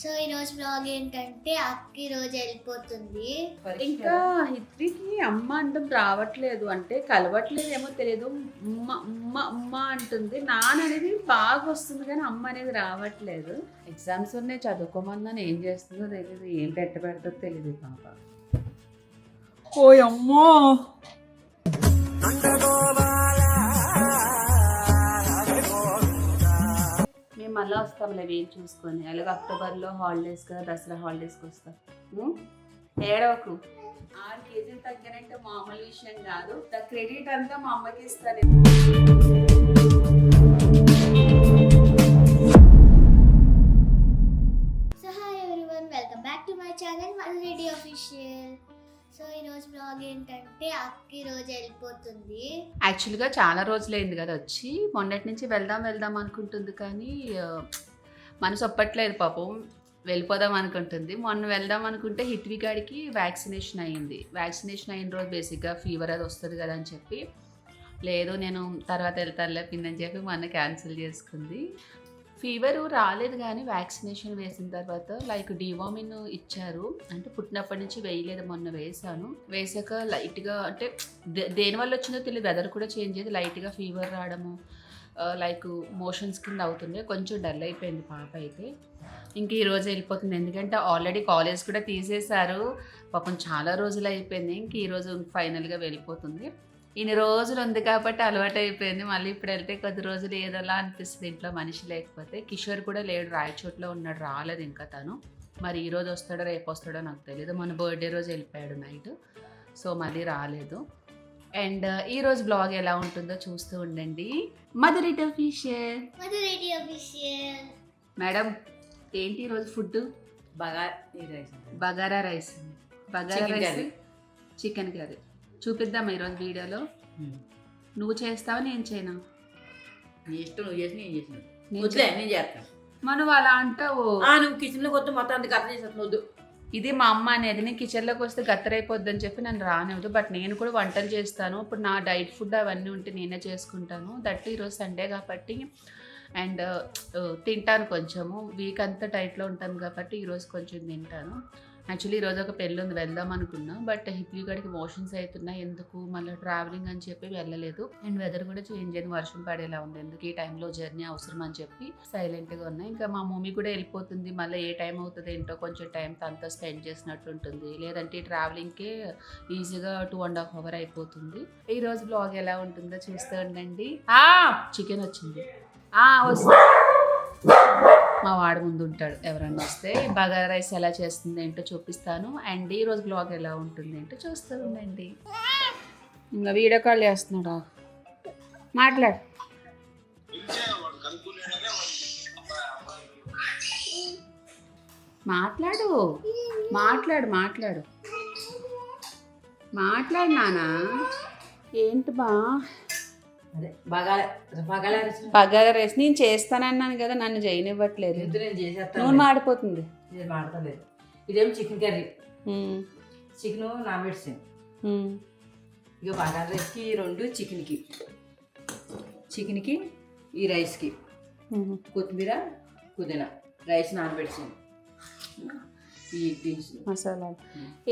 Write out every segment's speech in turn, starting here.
So ఈరోజు blog ఏంటంటే అక్కి రోజు వెళ్ళిపోతుంది. ఇంకా హిత్వికి అమ్మ అంటం రావట్లేదు, అంటే కలవట్లేదు ఏమో తెలియదు. ఉమ్మ ఉమ్మ ఉమ్మ అంటుంది. నాన్న అనేది బాగా వస్తుంది కానీ అమ్మ అనేది రావట్లేదు. ఎగ్జామ్స్ ఉన్నాయి, చదువుకోమన్నాను. ఏం చేస్తుందో తెలియదు, ఏం పెట్ట పెడతాదో తెలియదు పాప. ఓ అమ్మో, మేము మళ్ళీ వస్తాంలే ఏం చూసుకొని. అలాగే అక్టోబర్లో హాలిడేస్ కదా, దసరా హాలిడేస్కి వస్తాం. ఏడవకు. 6 కేజీలు తగ్గానంటే మామూలు విషయం కాదు. క్రెడిట్ అంతా మా అమ్మకి ఇస్తాను. So hi everyone, welcome back to my channel Madhu Reddy official. So ఈరోజు బ్లాగ్ ఏంటంటే అక్కి రోజు వెళ్ళిపోతుంది. యాక్చువల్గా చాలా రోజులైంది కదా వచ్చి, మొన్నటి నుంచి వెళ్దాం అనుకుంటుంది కానీ మనసు ఒప్పట్లేదు పాపం. వెళ్ళిపోదాం అనుకుంటుంది. మొన్న వెళ్దాం అనుకుంటే హిట్వి గాడికి వ్యాక్సినేషన్ అయ్యింది. వ్యాక్సినేషన్ అయిన రోజు బేసిక్గా ఫీవర్ అది వస్తుంది కదా అని చెప్పి, లేదు నేను తర్వాత వెళ్తానులే పిన్నని చెప్పి మొన్న క్యాన్సిల్ చేసుకుంది. ఫీవర్ రాలేదు కానీ వ్యాక్సినేషన్ వేసిన తర్వాత లైక్ డివామిన్ ఇచ్చారు. అంటే పుట్టినప్పటి నుంచి వేయలేదు, మొన్న వేసాను. వేసాక లైట్గా అంటే దేనివల్ల వచ్చిందో తెలియదు, వెదర్ కూడా చేంజ్ అయ్యేది. లైట్గా ఫీవర్ రావడము, లైక్ మోషన్స్ కింద అవుతుంది. కొంచెం డల్ అయిపోయింది పాప అయితే. ఇంక ఈరోజు వెళ్ళిపోతుంది, ఎందుకంటే ఆల్రెడీ కాలేజ్ కూడా తీసేశారు. పాపం చాలా రోజులు అయిపోయింది. ఇంక ఈరోజు ఫైనల్గా వెళ్ళిపోతుంది. ఇన్ని రోజులు ఉంది కాబట్టి అలవాటు అయిపోయింది. మళ్ళీ ఇప్పుడు వెళ్తే కొద్ది రోజులు ఏదోలా అనిపిస్తుంది ఇంట్లో మనిషి లేకపోతే. కిషోర్ కూడా లేడు, రాయచోట్లో ఉన్నాడు, రాలేదు ఇంకా తను. మరి ఈరోజు వస్తాడో రేపు వస్తాడో నాకు తెలియదు. మన బర్త్డే రోజు వెళ్ళిపోయాడు నైట్, సో మళ్ళీ రాలేదు. అండ్ ఈరోజు బ్లాగ్ ఎలా ఉంటుందో చూస్తూ ఉండండి. మధురెడ్డి ఆఫీషియల్. మేడం ఏంటి ఈరోజు food? Bagara rice, chicken curry చూపిద్దాం ఈరోజు వీడియోలో. నువ్వు చేస్తావా నేను చేయనా? నీ ఇష్టం, నువ్వు చేసి నేను చేసిన నేను చేస్తాను. మనం అలా అంటావు. నువ్వు కిచెన్లోకి వస్తే మొత్తం అంత కథ చేసేస్తున్నావు. ఇది మా అమ్మ అనేది, నేను కిచెన్లోకి వస్తే గత్తరైపోద్ది అని చెప్పి నన్ను రానివ్వదు. బట్ నేను కూడా వంటలు చేస్తాను. ఇప్పుడు నా డైట్ ఫుడ్ అవన్నీ ఉంటే నేనే చేసుకుంటాను. దట్ ఈరోజు సండే కాబట్టి అండ్ తింటాను కొంచెము. వీక్ అంతా డైట్లో ఉంటాను కాబట్టి ఈరోజు కొంచెం తింటాను. యాక్చువల్లీ ఈరోజు ఒక పెళ్ళి ఉంది, వెళ్దాం అనుకున్నా. బట్ హిప్లీ గడికి మోషన్స్ అవుతున్నాయి, ఎందుకు మళ్ళీ ట్రావెలింగ్ అని చెప్పి వెళ్ళలేదు. అండ్ వెదర్ కూడా చేంజ్ అయింది, వర్షం పడేలా ఉంది. ఎందుకు ఈ టైంలో జర్నీ అవసరం అని చెప్పి సైలెంట్గా ఉన్నాయి. ఇంకా మా మమ్మీ కూడా వెళ్ళిపోతుంది. మళ్ళీ ఏ టైం అవుతుంది ఏంటో, కొంచెం టైం తనతో స్పెండ్ చేసినట్టు ఉంటుంది. లేదంటే ఈ ట్రావెలింగ్కే ఈజీగా 2.5 hours అయిపోతుంది. ఈరోజు బ్లాగ్ ఎలా ఉంటుందో చూస్తూ ఉండండి. చికెన్ వచ్చింది, వస్తా. మా వాడు ముందు ఉంటాడు, ఎవరన్నా వస్తే. బగారా రైస్ ఎలా చేస్తుంది ఏంటో చూపిస్తాను. అండ్ ఈరోజు బ్లాగ్ ఎలా ఉంటుంది ఏంటో చూస్తూ ఉండండి. ఇంకా వీడియో కాల్ చేస్తున్నాడా? మాట్లాడు. మాట్లాడు మాట్లాడు మాట్లాడు మాట్లాడు నానా. ఏంటి బా? అదే బగారా రైస్ నేను చేస్తానన్నాను కదా, నన్ను చేయనివ్వట్లేదు. నేను చేసేస్తాను. నూనె మాడిపోతుంది. నేను మాడతలేదు. ఇదేమో చికెన్ కర్రీ, చికెన్ నానబెట్టాను. ఇక బగారా రైస్కి 2, చికెన్కి ఈ రైస్కి కొత్తిమీర పుదీనా, రైస్ నానబెట్టాను. ఈ మసాలా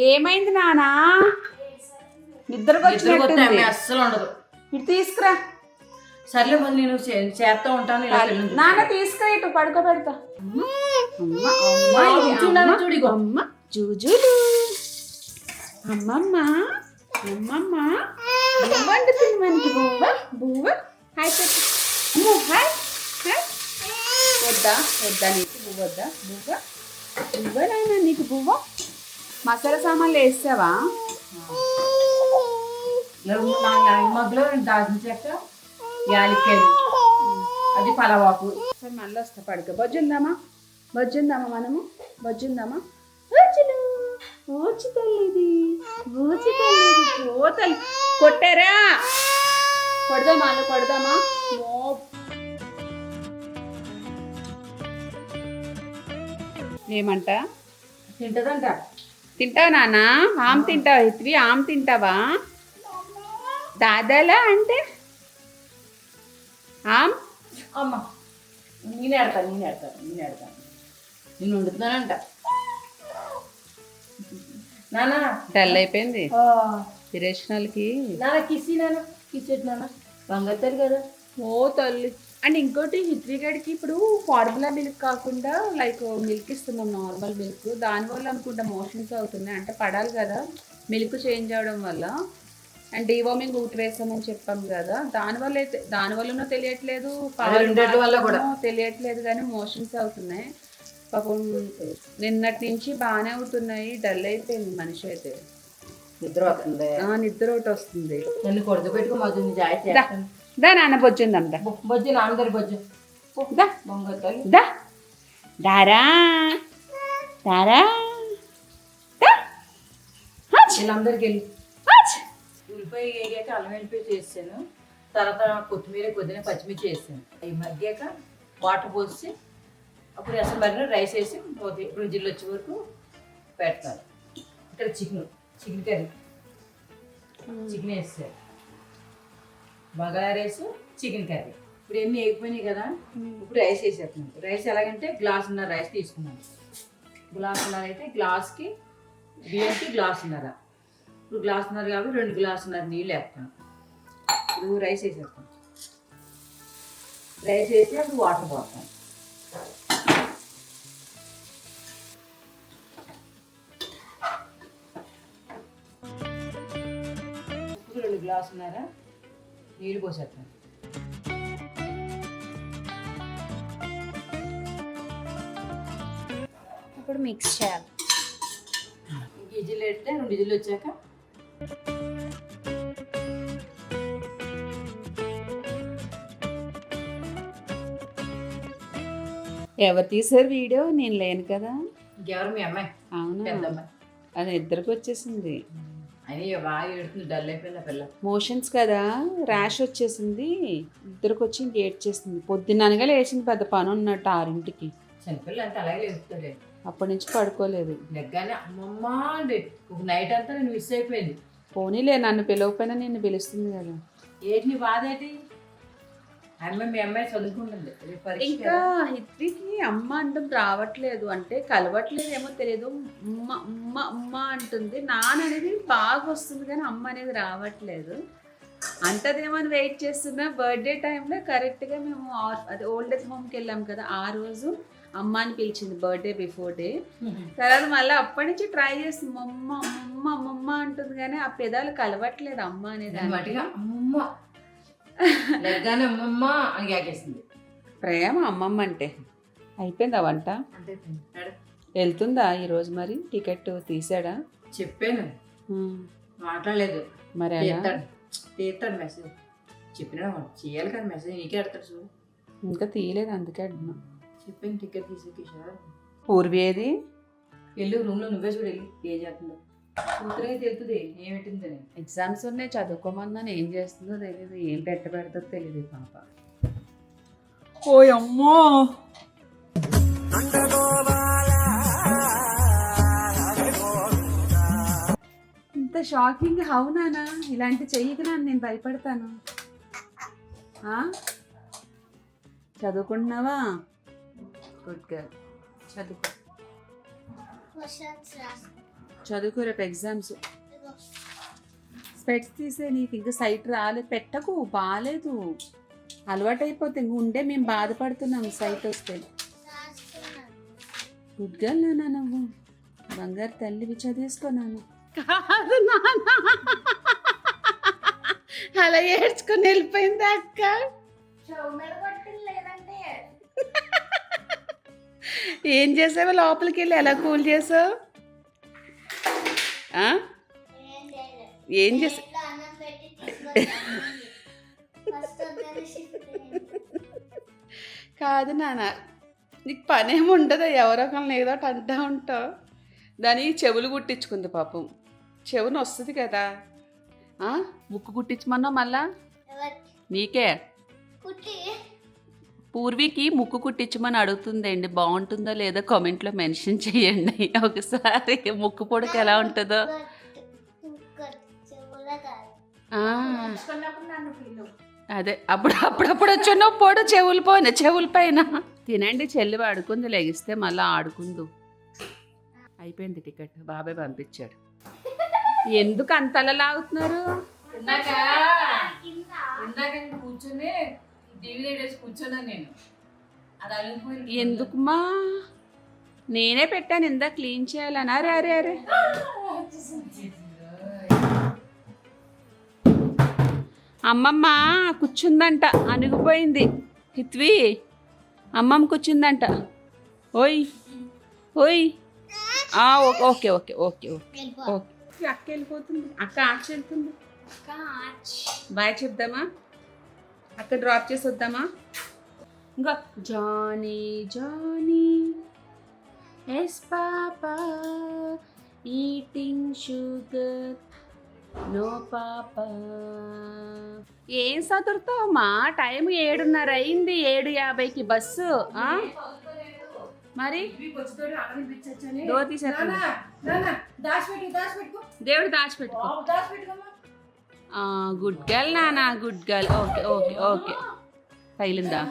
ఏమైంది నానా? నిద్రకొచ్చి అస్సలు ఉండదు. ఇటు తీసుకురా. సర్లే మరి నేను చేస్తా ఉంటాను. నాన్న తీసుకురా, ఇటు పడుకోబెడతా. అమ్మ జూజులు, అమ్మమ్మ అమ్మమ్మ వండుతుంది మనకి. బువ్వ బువ్వ హాయ్ చెప్పు. Hi hi. వద్దా నీకు బువ్వ? వద్దా బువ్వ? బువ్వ నాన్న నీకు బువ్వ. మసాలా సామాన్లు వేస్తావా? మధ్యలో దాల్చిన చెక్క, యాలక్కాయలు, అది పలవాకు. సరే మళ్ళీ వస్తా, పడుకో. బొజ్జుందామా మనము? బొజ్జుందామా? ఓచి తల్లిది, ఓ తల్లి. కొట్టారా? కొడదామా? ఏమంట? తింటదంట. తింటావా నాన్న? ఆమె తింటావా? హిత్వి ఆమె తింటావా? దాదాలా అంటే అమ్మ నేనే ఆడతాను. నేను వండుతున్నానంట. నానా డల్ అయిపోయింది విరేచనాలకి. నాన్న కిసి, నాన్న కిసి నాన్న, బంగారు కదా. ఓ తల్లి. అండ్ ఇంకోటి హిత్విగడికి ఇప్పుడు ఫార్ములా మిల్క్ కాకుండా లైక్ మిల్క్ ఇస్తున్నాం, నార్మల్ మిల్క్. దానివల్ల అనుకుంటా మోషన్స్ అవుతున్నాయి, అంటే పడాలి కదా మిల్క్ చేంజ్ అవడం వల్ల. అండ్ డీవార్మింగ్ ఊట వేసామని చెప్పాం కదా, దానివల్ల అయితే దానివల్ల తెలియట్లేదు, వల్ల కూడా తెలియట్లేదు, కానీ మోషన్స్ అవుతున్నాయి. పాపం నిన్నటి నుంచి బాగానే అవుతున్నాయి. డల్ అయిపోయింది మనిషి అయితే. నిద్ర వస్తుంది, నిద్ర ఒకటి వస్తుంది. నన్ను కొడుకు పెట్టుకో మధ్య జాయి దా నాన్న బొచ్చిందంట. బొజ్జు నాన్నగారి బొజ్జు దా బంగారు తల్లి. దా దారా దారా వీళ్ళందరికి వెళ్ళి ఉల్లిపాయ వేగాక అల్లం వెల్లిపాయ చేసాను. తర్వాత కొత్తిమీర కొద్దిగా పచ్చిమిర్చి వేసాను. అవి మగ్గాక వాటర్ పోసి అప్పుడు రసం మరిన రైస్ వేసి ఇప్పుడు జిల్లు వచ్చే వరకు పెడతాను. ఇక్కడ చికెన్ కర్రీ చికెన్ వేసాను, బగారా రైస్, చికెన్ కర్రీ. ఇప్పుడు ఎన్ని వేగిపోయినాయి కదా, ఇప్పుడు రైస్ వేసేస్తున్నాను. రైస్ ఎలాగంటే గ్లాసున్నర రైస్ తీసుకున్నాను. గ్లాసున్నర అయితే గ్లాస్కి బియ్యంకి గ్లాసున్నర. ఇప్పుడు గ్లాసున్నర కాబట్టి 2 గ్లాసున్నర నీళ్ళు వేస్తాను. ఇప్పుడు రైస్ వేసేస్తాను. రైస్ వేసి అప్పుడు వాటర్ పోస్తాను. ఇప్పుడు 2 గ్లాసున్నర నీళ్ళు పోసేస్తాను. ఇప్పుడు మిక్స్ చేయాలి. ఇజిల్ పెడితే 2 ఇజిల్ వచ్చాక ఎవరు తీసారు వీడియో? నేను లేను కదా. ఇంకెవరు మీ అమ్మాయి? అవునా, పెద్దమ్మాయి. అది ఇద్దరికి వచ్చేసింది. అని బాగా ఏడుతుంది, డల్ అయిపోయింది పిల్ల. మోషన్స్ కదా, ర్యాష్ వచ్చేసింది. ఇద్దరికి వచ్చి ఇంక ఏడ్చేసింది. పొద్దున్ననగా లేచింది, పెద్ద పని ఉన్నట్టు 6ంటికి. చిన్నపిల్ల అంటే అలాగే లేస్తుంది. అప్పటి నుంచి పడుకోలేదు. లెగ్గానే అమ్మమ్మ అండి, ఒక నైట్ అంతా నేను మిస్ అయిపోయింది. పోనీలే, నన్ను పిలవకపోయినా నిన్ను పిలుస్తుంది కదా. ఏంటి నీ బాధ ఏంటి? అమ్మాయి మీ అమ్మాయి చదువుకుంటుంది. ఇంకా హిత్వికి అమ్మ అంటం రావట్లేదు, అంటే కలవట్లేదు ఏమో తెలియదు. ఉమ్మ ఉమ్మ ఉమ్మ అంటుంది. నాన్న అనేది బాగా వస్తుంది కానీ అమ్మ అనేది రావట్లేదు. అంటదేమని వెయిట్ చేస్తున్నా. బర్త్డే టైంలో కరెక్ట్గా మేము అది ఓల్డ్ ఏజ్ హోమ్కి వెళ్ళాం కదా, ఆ రోజు అమ్మ అని పిలిచింది, బర్త్డే బిఫోర్ డే. తర్వాత మళ్ళీ అప్పటి నుంచి ట్రై చేస్తుంది, మమ్మ మమ్మ మమ్మ అంటుంది కానీ ఆ పెదాలు కలవట్లేదు అమ్మ అనేది. అమ్మమ్మ లెగ్గానే అమ్మమ్మ అని గాకేస్తుంది. ప్రేమ అమ్మమ్మ అంటే. అయిపోయిందా వంట? వెళ్తుందా ఈరోజు? మరి టికెట్ తీసాడా? చెప్పాను, మాట్లాడలేదు. మరి తీస్తాడు మెసేజ్. చెప్పినా చేయాలి కదా మెసేజ్, నీకే ఎడతాడు చూడు. ఇంకా తీయలేదు, అందుకే అడిగినా. చెప్పాను టికెట్ తీసే కిషోర్. పూర్వి ఏది? వెళ్ళు రూమ్లో నువ్వే చూడు, వెళ్ళి ఏం చేస్తుందో కూతురే తెలుస్తుంది ఏం పెట్టిందని. ఎగ్జామ్స్ ఉన్నాయి, చదువుకోమన్నాను. ఏం చేస్తుందో తెలియదు, ఏం పెడతాదో తెలియదు పాప. ఓ అమ్మో, ఇంత షాకింగ్. అవునానా, ఇలాంటి చెయ్యకు నాన్న, నేను భయపడతాను. చదువుకుంటున్నావా? గుడ్ గర్ల్, చదువుకో చదువుకో, రేపు ఎగ్జామ్స్. స్పెట్స్ తీసే, నీకు ఇంకా సైట్ రాలేదు. పెట్టకు, బాగాలేదు. అలవాటు అయిపోతే ఇంక ఉండే మేము బాధపడుతున్నాం సైట్ వస్తే. గుడ్ గర్ల్ నాన్న, నువ్వు బంగారు తల్లివి, చదివేసుకున్నాను. కాదు నాన్న, అలా ఏడ్చుకొని వెళ్ళిపోయింది అక్క. ఏం చేసావు? లోపలికి వెళ్ళి ఎలా కూల్ చేసావు? ఏం చేసా? కాదు నాన్న, నీకు పనేమి ఉండదు, ఎవరో ఒకరిని ఏదో ఒకటి అంటూ ఉంటావు. దాని చెవులు కుట్టించుకుంది పాపం, చెవుని వస్తుంది కదా. ముక్కు కుట్టించమన్నావు మళ్ళా? నీకే. పూర్వీకి ముక్కు కుట్టించమని అడుగుతుందండి, బాగుంటుందో లేదో కామెంట్లో మెన్షన్ చేయండి ఒకసారి. ముక్కు పొడక ఎలా ఉంటుందో. అదే అప్పుడప్పుడు వచ్చి పొడు చెవుల పైన తినండి. చెల్లి ఆడుకుంది, లెగిస్తే మళ్ళీ ఆడుకుందు. అయిపోయింది టికెట్, బాబాయ్ పంపించాడు. ఎందుకు అంతలా లాగుతున్నారు? ఇందాక కూర్చొని టీవీ కూర్చున్నాను నేను. అది అలిగిపోయింది. ఎందుకుమా? నేనే పెట్టాను ఇందాక క్లీన్ చేయాలని. అరే అరే అరే అమ్మమ్మ కూర్చుందంట, అణిగిపోయింది. హిత్వి అమ్మమ్మ కూర్చుందంట. ఓయ్ ఓయ్ okay okay okay okay okay. అక్క వెళ్ళిపోతుంది, అక్క ఆర్చ్ వెళ్తుంది. బాయ్ చెప్దామా? అక్క డ్రాప్ చేసి వద్దామా? ఇంకా Johnny Johnny yes papa eating sugar no papa. ఏం చదువుతావమ్మా? టైం 7:30 అయింది, 7:50కి బస్సు. మరి డోర్ తీసేస్తాను. దేవుడు దాచిపెట్టుకో. గుడ్ గర్ల్ నానా, good girl. Okay okay okay. తగిలిందా?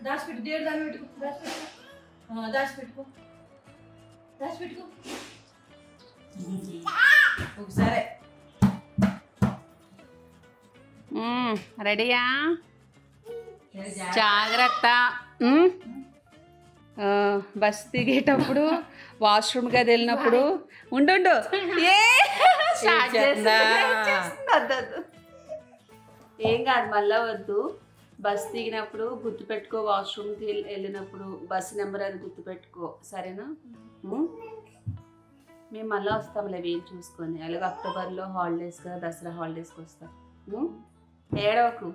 దాచిపెట్టు, దేవుడు దాన్ని పెట్టుకో. దాచిపెట్టుకో దాచిపెట్టుకో. ఒకసారి రెడీయా? జాగ్రత్త. బస్ దిగేటప్పుడు, వాష్రూమ్ గది వెళ్ళినప్పుడు ఉండు. ఏం కాదు, మళ్ళా వద్దు. బస్ దిగినప్పుడు గుర్తుపెట్టుకో, వాష్రూమ్కి వెళ్ళినప్పుడు బస్ నెంబర్ అది గుర్తుపెట్టుకో, సరేనా? మేము మళ్ళీ వస్తాంలే వీలు చూసుకొని. అలాగే అక్టోబర్లో హాలిడేస్గా, దసరా హాలిడేస్కి వస్తాం. ఏడవకు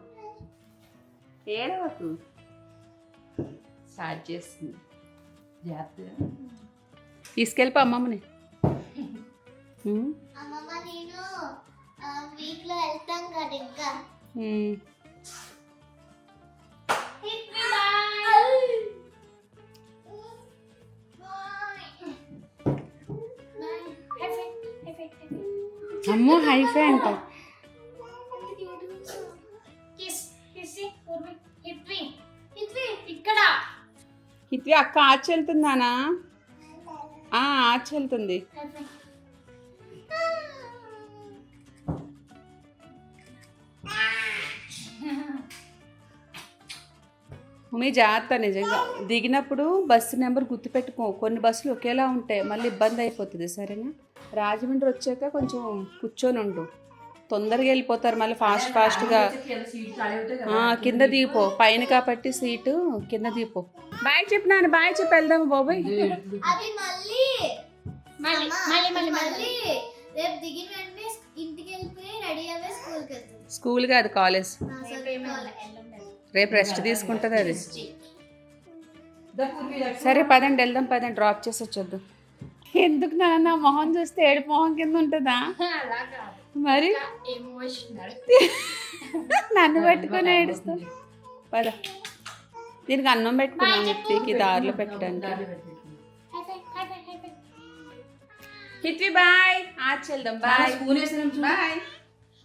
స్టార్ట్ చేస్తుంది. జాగ్రత్తగా తీసుకెళ్ళిపో అమ్మమ్మని. అమ్మమ్మ నేను వీక్లో వెళ్తాం కదా ఇంకా. అమ్మో హైఫై అంట. హిత్వి అక్క ఆర్చ్ వెళ్తుందానా? ఆర్చ్ వెళ్తుంది. మీ జాగ్రత్త. నిజంగా దిగినప్పుడు బస్సు నెంబర్ గుర్తుపెట్టుకో. కొన్ని బస్సులు ఒకేలా ఉంటాయి, మళ్ళీ ఇబ్బంది అయిపోతుంది, సరేనా? రాజమండ్రి వచ్చాక కొంచెం కూర్చొని ఉండు, తొందరగా వెళ్ళిపోతారు మళ్ళీ ఫాస్ట్గా. కింద దిగిపో, పైన కాబట్టి సీటు కింద దిగిపో. బాయ్ చెప్పు నాన్న, బాయ్ చెప్పి వెళ్దాము బాబాయ్. స్కూల్ కాదు, కాలేజ్. రేపు రెస్ట్ తీసుకుంటుంది అది. సరే పదండి వెళ్దాం, పదండి డ్రాప్ చేసి వచ్చేద్దాం. ఎందుకు నాన్న మొహం చూస్తే ఏడు మొహం కింద ఉంటుందా? మరి నన్ను పట్టుకొని ఏడుస్తా. పద, దీనికి అన్నం పెట్టుకున్నాం హిత్వికి దారిలో పెట్టడానికి. హిత్వి బాయ్, ఆర్చ్ వెళ్దాం. Bye bye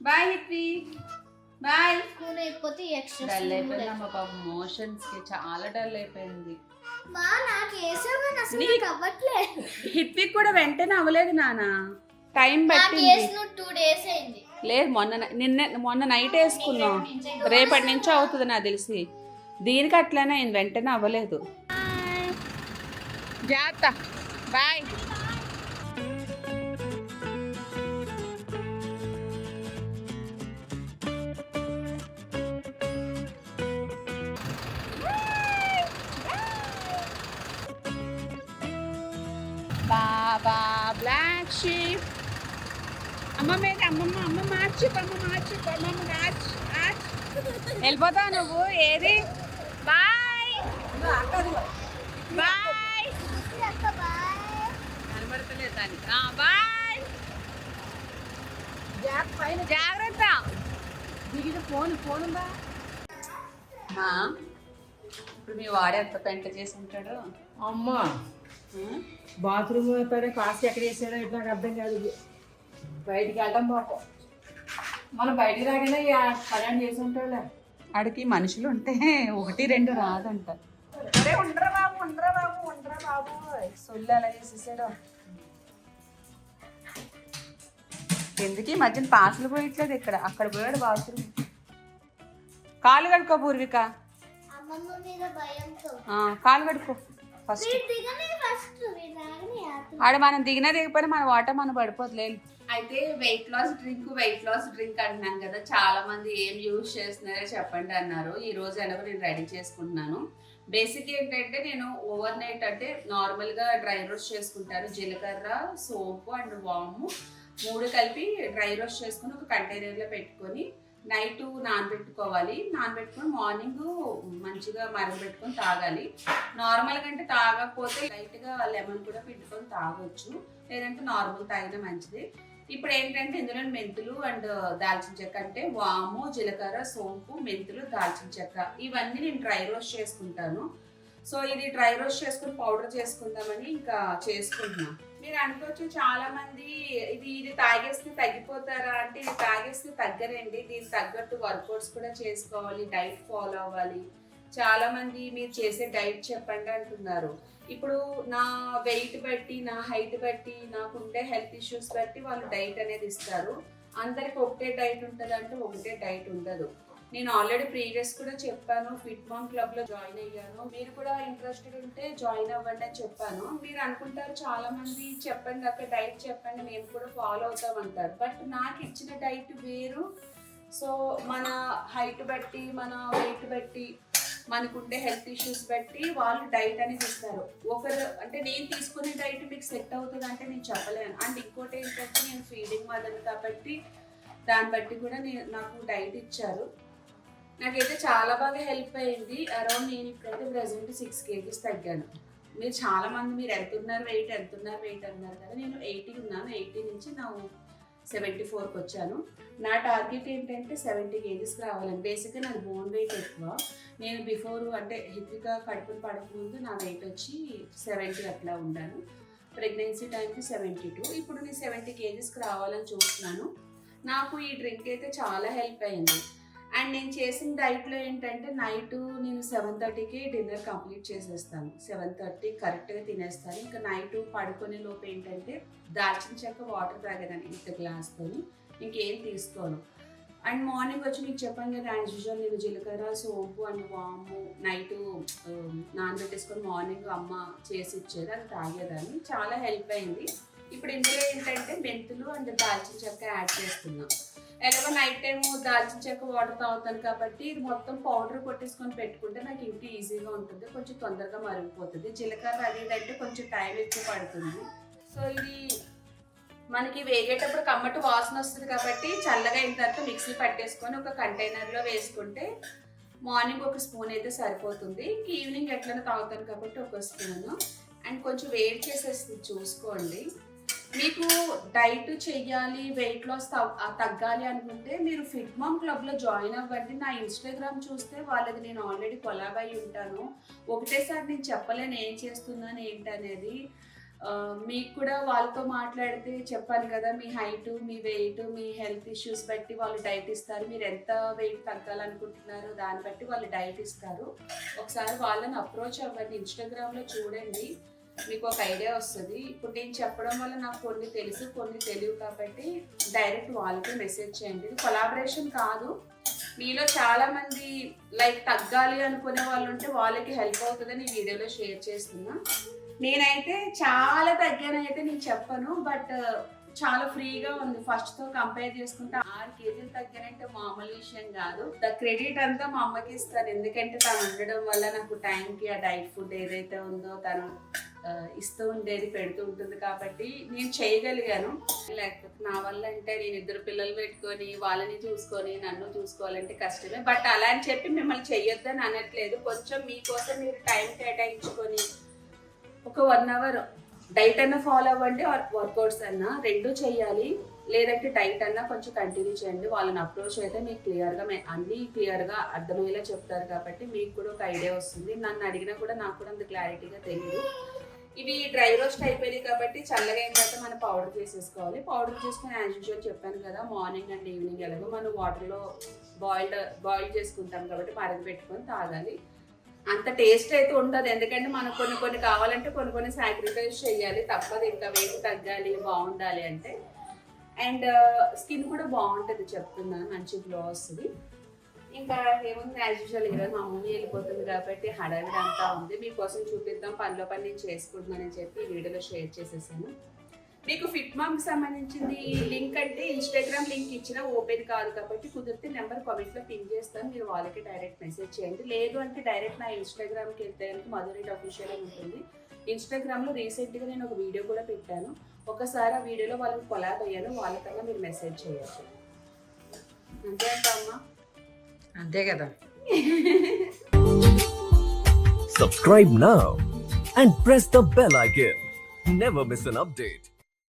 bye Hitvi bye. Dull అయిపోయిందమ్మా పాపం, మోషన్స్కి చాలా డల్ అయిపోయింది. హిత్విక్ కూడా వెంటనే అవ్వలేదు నాన్న, టైం పట్టింది. లేదు మొన్న నైట్ వేసుకున్నాం, రేపటి నుంచి అవుతుంది నాకు తెలిసి. దీనికి అట్లనే అయింది, వెంటనే అవ్వలేదు. జాగ్రత్త, బాయ్. బాబా బ్లాక్ షీప్. అమ్మమ్మ మార్చి వెళ్ళిపోతావు నువ్వు. ఏది? Bye bye. కనబడతలేదు దానికి. బాయ్, జాగ్రత్త. ఫోన్ ఉందా? ఇప్పుడు మీ వాడు ఎంత పెంట చేసి ఉంటాడో. అమ్మా బాత్రూమ్ పైన కాస్ట్ ఎక్కడ వేసాడో ఇట్లా నాకు అర్థం కాదు. బయటికి వెళ్ళడం పాపం. మనం బయటికి రాగానే పని చేసి ఉంటాడులే. ఆడికి మనుషులు ఉంటే 1-2 రాదంట. ఉండరా బాబు సొల్లు అలా చేసేసాడు. ఎందుకు ఈ మధ్యన పాసలు పోయట్లేదు ఇక్కడ. అక్కడ పోయాడు బాత్రూమ్. కాలు కడుక్కో పూర్విక. అమ్మమ్మ మీద భయంతో కాలు కడుక్కో ఫస్ట్. ఆడ మనం దిగినా దిగిపోయినా మన వాటర్ మనం పడిపోతులేదు. అయితే వెయిట్ లాస్ డ్రింక్ అంటున్నాను కదా, చాలా మంది ఏం యూజ్ చేస్తున్నారో చెప్పండి అన్నారు. ఈ రోజు ఎలాగో నేను రెడీ చేసుకుంటున్నాను. బేసిక్ ఏంటంటే నేను ఓవర్ నైట్ అంటే నార్మల్గా డ్రై రోస్ట్ చేసుకుంటాను. జీలకర్ర, సోపు అండ్ వాము 3 కలిపి డ్రై రోస్ట్ చేసుకుని ఒక కంటైనర్లో పెట్టుకొని నైట్ నానబెట్టుకోవాలి. నానబెట్టుకొని మార్నింగ్ మంచిగా మరగబెట్టుకొని తాగాలి. నార్మల్గా అంటే తాగకపోతే లైట్గా లెమన్ కూడా పిండుకొని తాగొచ్చు, లేదంటే నార్మల్ తాగినా మంచిది. ఇప్పుడు ఏంటంటే ఇందులో మెంతులు అండ్ దాల్చిన చెక్క, అంటే వాము, జీలకర్ర, సోంపు, మెంతులు, దాల్చిన చెక్క ఇవన్నీ నేను డ్రై రోస్ట్ చేసుకుంటాను. సో ఇది డ్రై రోస్ట్ చేసుకుని పౌడర్ చేసుకుందామని ఇంకా చేసుకుంటున్నాను. మీరు అనుకోవచ్చు చాలా మంది ఇది తాగేస్తే తగ్గిపోతారా అంటే, ఇది తాగేస్తే తగ్గరండి. దీనికి తగ్గట్టు వర్కౌట్స్ కూడా చేసుకోవాలి, డైట్ ఫాలో అవ్వాలి. చాలా మంది మీరు చేసే డైట్ చెప్పండి అంటున్నారు. ఇప్పుడు నా వెయిట్ బట్టి, నా హైట్ బట్టి, నాకుండే హెల్త్ ఇష్యూస్ బట్టి వాళ్ళు డైట్ అనేది ఇస్తారు. అందరికి ఒకటే డైట్ ఉంటుంది అంటే ఒకటే డైట్ ఉండదు. నేను ఆల్రెడీ ప్రీవియస్ కూడా చెప్పాను, ఫిట్ మామ్ క్లబ్లో జాయిన్ అయ్యాను. మీరు కూడా ఇంట్రెస్టెడ్ ఉంటే జాయిన్ అవ్వండి అని చెప్పాను. మీరు అనుకుంటారు చాలా మంది చెప్పండి అక్కడ డైట్ చెప్పండి మేము కూడా ఫాలో అవుతాం అంటారు. బట్ నాకు ఇచ్చిన డైట్ వేరు. సో మన హైట్ బట్టి, మన వెయిట్ బట్టి, మనకుండే హెల్త్ ఇష్యూస్ బట్టి వాళ్ళు డైట్ అనేది ఇస్తారు. ఒకరు అంటే నేను తీసుకునే డైట్ మీకు సెట్ అవుతుంది అంటే నేను చెప్పలేను. అండ్ ఇంకోటి ఏంటంటే నేను ఫీడింగ్ మదర్ కాబట్టి దాన్ని బట్టి కూడా నాకు డైట్ ఇచ్చారు. నాకైతే చాలా బాగా హెల్ప్ అయింది. అరౌండ్ నేను ఇప్పుడైతే ప్రెసెంట్ 6 kgs తగ్గాను. మీరు చాలా మంది మీరు ఎంతున్నారు వెయిట్ అన్నారు కదా. నేను 80 ఉన్నాను. 80 నుంచి నా 74కి వచ్చాను. నా టార్గెట్ ఏంటంటే 70 kgs రావాలని. బేసిక్గా నాకు బోన్ వెయిట్ ఎక్కువ. నేను బిఫోర్ అంటే హిత్విక కడుపును పడకముందు నా వెయిట్ వచ్చి 70 అట్లా ఉన్నాను. ప్రెగ్నెన్సీ టైంకి 72. ఇప్పుడు నేను 70 kgsకి రావాలని చూస్తున్నాను. నాకు ఈ డ్రింక్ అయితే చాలా హెల్ప్ అయింది. అండ్ నేను చేసిన డైట్లో ఏంటంటే నైట్ నేను 7:30కి డిన్నర్ కంప్లీట్ చేసేస్తాను. 7:30 కరెక్ట్గా తినేస్తాను. ఇంకా నైట్ పడుకునే లోపు ఏంటంటే దాల్చిన చెక్క వాటర్ తాగేదాన్ని ఇంత గ్లాస్తో, ఇంకేం తీసుకోను. అండ్ మార్నింగ్ వచ్చి మీకు చెప్పాను కదా, యాజ్ యూజువల్ నేను జీలకర్ర, సోంపు అండ్ వాము నైట్ నానబెట్టేసుకొని మార్నింగ్ అమ్మ చేసి ఇచ్చేది, అది తాగేదాన్ని. చాలా హెల్ప్ అయింది. ఇప్పుడు ఇందులో ఏంటంటే మెంతులు అండ్ దాల్చిన చెక్క యాడ్ చేస్తున్నాం. ఎలాగో నైట్ టైము దాల్చిన చెక్క వాటర్ తాగుతాను కాబట్టి ఇది మొత్తం పౌడర్ కొట్టేసుకొని పెట్టుకుంటే నాకు ఇంటి ఈజీగా ఉంటుంది, కొంచెం తొందరగా మరిగిపోతుంది. జీలకర్ర అది అంటే కొంచెం టైం ఎక్కువ పడుతుంది. సో ఇది మనకి వేగేటప్పుడు కమ్మటి వాసన వస్తుంది కాబట్టి చల్లగా అయిన తర్వాత మిక్సీ పట్టేసుకొని ఒక కంటైనర్లో వేసుకుంటే మార్నింగ్ ఒక స్పూన్ అయితే సరిపోతుంది. ఈవినింగ్ ఎట్లైనా తాగుతాను కాబట్టి ఒక స్పూను. అండ్ కొంచెం వేడి చేసేసి చూసుకోండి. మీకు డైట్ చెయ్యాలి, వెయిట్ లాస్ తగ్గాలి అనుకుంటే మీరు ఫిట్ మామ్ క్లబ్లో జాయిన్ అవ్వండి. నా ఇన్స్టాగ్రామ్ చూస్తే వాళ్ళది నేను ఆల్రెడీ కొలాబ్ అయి ఉంటాను. ఒకటేసారి నేను చెప్పలేను ఏం చేస్తున్నాను ఏంటనేది. మీకు కూడా వాళ్ళతో మాట్లాడితే చెప్పాను కదా, మీ హైట్, మీ వెయిట్, మీ హెల్త్ ఇష్యూస్ బట్టి వాళ్ళు డైట్ ఇస్తారు. మీరు ఎంత వెయిట్ తగ్గాలనుకుంటున్నారో దాన్ని బట్టి వాళ్ళు డైట్ ఇస్తారు. ఒకసారి వాళ్ళని అప్రోచ్ అవ్వండి, ఇన్స్టాగ్రామ్లో చూడండి, మీకు ఒక ఐడియా వస్తుంది. ఇప్పుడు నేను చెప్పడం వల్ల నాకు కొన్ని తెలుసు, కొన్ని తెలియవు కాబట్టి డైరెక్ట్ వాళ్ళకి మెసేజ్ చేయండి. ఇది కొలాబరేషన్ కాదు. మీలో చాలా మంది లైక్ తగ్గాలి అనుకునే వాళ్ళు ఉంటే వాళ్ళకి హెల్ప్ అవుతుందని ఈ వీడియోలో షేర్ చేస్తున్నా. నేనైతే చాలా తగ్గానైతే నేను చెప్పను, బట్ చాలా ఫ్రీగా ఉంది. ఫస్ట్తో కంపేర్ చేసుకుంటే 6 kgs తగ్గానంటే మామూలు విషయం కాదు. ద క్రెడిట్ అంతా మా అమ్మకి ఇస్తాను, ఎందుకంటే తను ఉండడం వల్ల నాకు టైంకి ఆ డైట్ ఫుడ్ ఏదైతే ఉందో తను ఇస్తూ ఉండేది, పెడుతూ ఉంటుంది కాబట్టి నేను చేయగలిగాను. లేకపోతే నా వల్ల అంటే నేను 2 పిల్లలు పెట్టుకొని వాళ్ళని చూసుకొని నన్ను చూసుకోవాలంటే కష్టమే. బట్ అలా అని చెప్పి మిమ్మల్ని చెయ్యొద్దని అనట్లేదు. కొంచెం మీకోసం మీరు టైం కేటాయించుకొని ఒక 1 hour డైట్ అన్న ఫాలో అవ్వండి, వర్కౌట్స్ అన్నా 2 చేయాలి. లేదంటే డైట్ అన్నా కొంచెం కంటిన్యూ చేయండి. వాళ్ళని అప్రోచ్ అయితే మీకు క్లియర్గా అన్నీ క్లియర్గా అర్థమయ్యేలా చెప్తారు కాబట్టి మీకు కూడా ఒక ఐడియా వస్తుంది. నన్ను అడిగినా కూడా నాకు కూడా అంత క్లారిటీగా తెలియదు. ఇవి డ్రై రోస్ట్ అయిపోయాయి కాబట్టి చల్లగా అయిన తర్వాత మనం పౌడర్ చేసేసుకోవాలి. పౌడర్ చేసుకుని యాజ్ యూజువల్ చెప్పాను కదా, మార్నింగ్ అండ్ ఈవినింగ్ ఎలాగో మనం వాటర్లో బాయిల్ చేసుకుంటాం కాబట్టి మరగబెట్టుకొని తాగాలి. అంత టేస్ట్ అయితే ఉండదు, ఎందుకంటే మనకు కొన్ని కావాలంటే కొన్ని సాక్రిఫైస్ చేయాలి, తప్పదు. ఇంకా వెయిట్ తగ్గాలి, బాగుండాలి అంటే. అండ్ స్కిన్ కూడా బాగుంటుంది చెప్తున్నాను, మంచి గ్లో వస్తుంది. ఇంకా ఏముంది, యాజ్ యూజువల్ ఈరోజు మా మమ్మీ వెళ్ళిపోతుంది కాబట్టి హడావిడి అంతా ఉంది. మీకోసం చూపిద్దాం, పనిలో పని నేను చేసుకుంటున్నానని చెప్పి ఈ వీడియోలో షేర్ చేసేసాను. మీకు ఫిట్ మామ్కి సంబంధించింది లింక్ అంటే ఇన్స్టాగ్రామ్ లింక్ ఇచ్చినా ఓపెన్ కాదు కాబట్టి కుదిరితే నెంబర్ కామెంట్లో పిన్ చేస్తాను, మీరు వాళ్ళకి డైరెక్ట్ మెసేజ్ చేయండి. లేదు అంటే డైరెక్ట్ నా ఇన్స్టాగ్రామ్కి వెళ్తే మధురైట్ అఫీషియల్ అని ఉంటుంది. ఇన్స్టాగ్రామ్లో రీసెంట్గా నేను ఒక వీడియో కూడా పెట్టాను, ఒకసారి ఆ వీడియోలో వాళ్ళకి కొలాబ్ అయ్యాను, వాళ్ళకన్నా మీరు మెసేజ్ చేయొచ్చు. అంతే అంటమ్మా, అంతే కదా. Subscribe now and press the bell icon. Never miss an update.